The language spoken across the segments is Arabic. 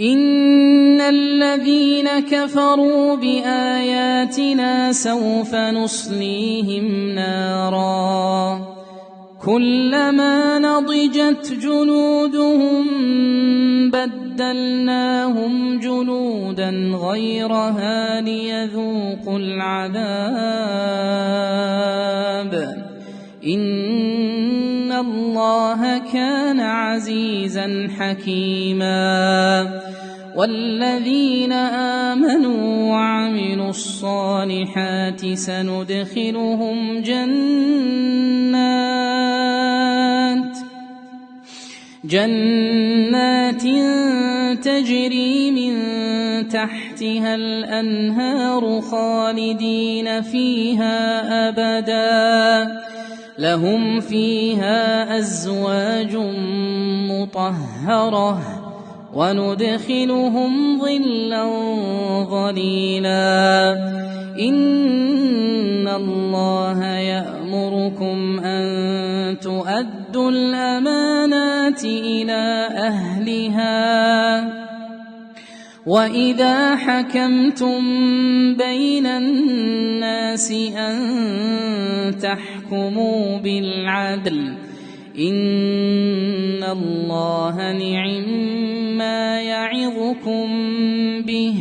إن الذين كفروا بآياتنا سوف نصليهم نارا كلما نضجت جلودهم بدلناهم جلودا غيرها ليذوقوا العذاب إن الله كان عزيزا حكيما والذين آمنوا وعملوا الصالحات سندخلهم جنات تجري من تحتها الأنهار خالدين فيها أبدا لهم فيها أزواج مطهرة وندخلهم ظلا ظليلا إن الله يأمركم أن تؤدوا الأمانات إلى أهلها وإذا حكمتم بين الناس أن تحكموا بالعدل إن الله نعما يعظكم به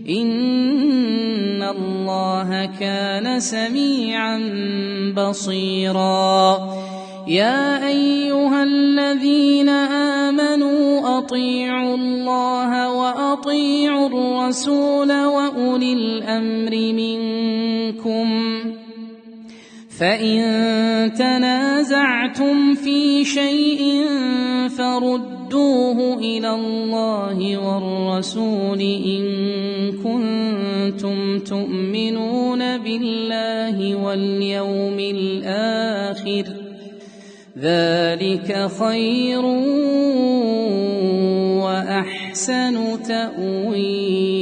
إن الله كان سميعا بصيرا يا أيها الذين آمنوا أطيعوا الله وأطيعوا الرسول وأولي الأمر منكم فإن تنازعتم في شيء فردوه إلى الله والرسول إن كنتم تؤمنون بالله واليوم الآخر ذلك خير وأحسن تأويلا